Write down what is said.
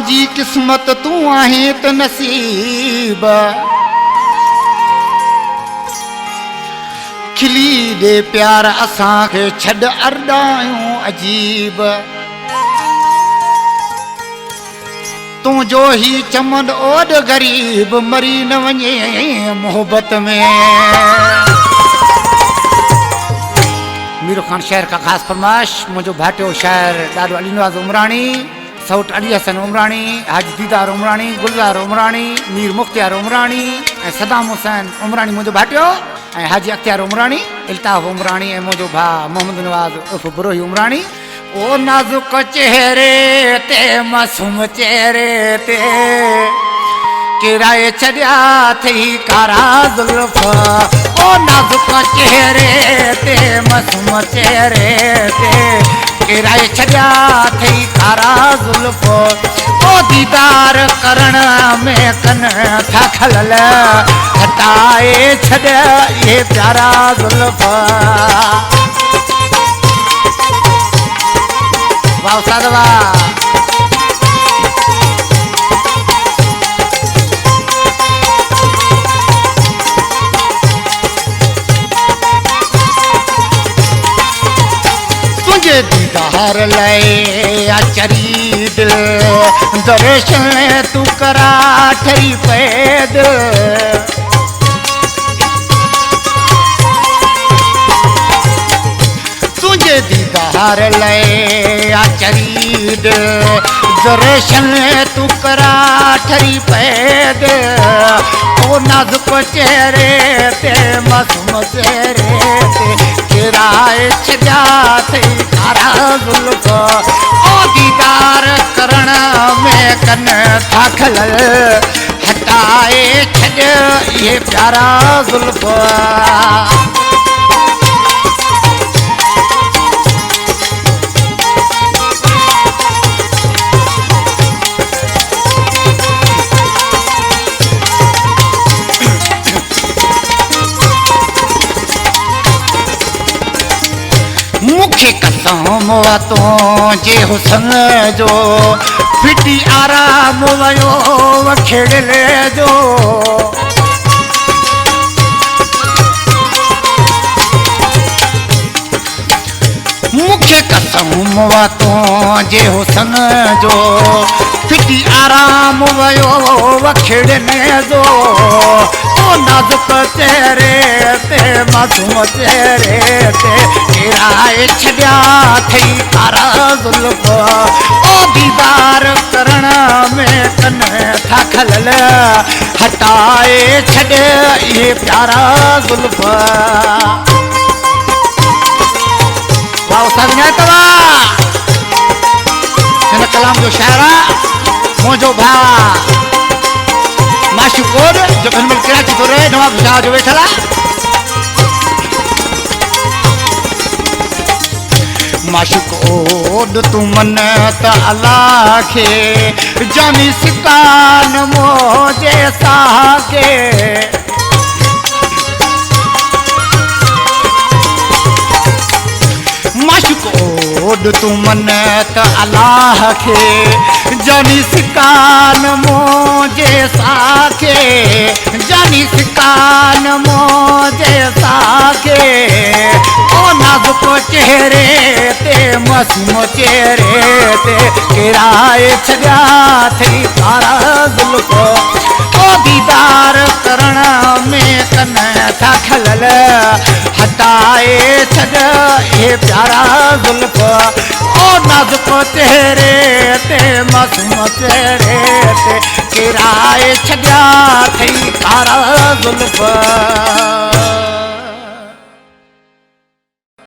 जी किस्मत तू आहे त नसीब खिली दे प्यार असां खे छॾ अरदायूं अजीब तुंहिंजो ही चमन ओड गरीब मरी न वञे मोहब्बत में। मीर खान शहर का ख़ासि फरमाइश मुंहिंजो भाटियो शाइर ॾाढो अली नवाज़ उमराणी सौट अली हसन उमराणी हाजी दीदार उमराणी गुलज़ार उमराणी मीर मुख्तियार उमराणी ऐं सदाम हुसैन उमराणी मुंहिंजो भाटियो ऐं हाजी अख्तियार उमराणी इल्ताफ़ उमराणी ऐं मुंहिंजो भाउ मोहम्मद नवाज़ उर्फ़ बुरोही उमराणी। ओ नाज़ुक चेहरे ते मासूम चेहरे ते किराए छॾिया थई कारा ज़ुल्फ़ ओ नाज़ुक चेहरे ते मासूम चेहरे ते किराए छॾिया थई कारा ज़ुल्फ़ ओ दीदार करण में कन था खलल हटाए छॾ ये प्यारा ज़ुल्फ़। वाह उस्ताद वाह। तुझे दीदार लाए अचरी दिल दर्शन तू करा ठरी पैद तुझे दीदार लाए अचरी दिल दर्शन तू करा ठरी पैद ओ नाजुक चेहरे ते मासूम चेहरे ते किराए छॾिया थई कारा ज़ुल्फ़ ओ दीदार करण में कन था खलल हटाए छॾ ये प्यारा ज़ुल्फ़। मुखे कसम तो जे हुसन जो फिटी आराम वयो वखेड़े जो मुखे कसम तो जे हुसन जो फिटी आराम वयो वखेड़े जो ओ नाजुक चेहरे ते मासूम चेहरे ते किराए छॾिया थई कारा ज़ुल्फ़ ओ दीदार करण में कन था खलल हटाए छॾ ये प्यारा ज़ुल्फ़। वाह उस्ताद तवा हिन कलाम जो शाइर मुंहिंजो भाउ माशूकोर जो हिन महिल कराची थो रहे नवाब शाह जो वेठल आहे माशूकोर तू मन त अल्लाह खे जानी सिकान मोजे साके माशूकोर तू मन त अल्लाह खे जानी सिकान मोजे साके जानी सिकान मोजे साके ओ नाजुक चेहरे ते मासूम चेहरे ते किराए छॾिया थई कारा ज़ुल्फ़ ओ दीदार करण में कन था खलल हटाए छॾ ये प्यारा ज़ुल्फ़ ओ नाजुक चेहरे ते मासूम चेहरे ते किराए छॾिया थई कारा ज़ुल्फ़।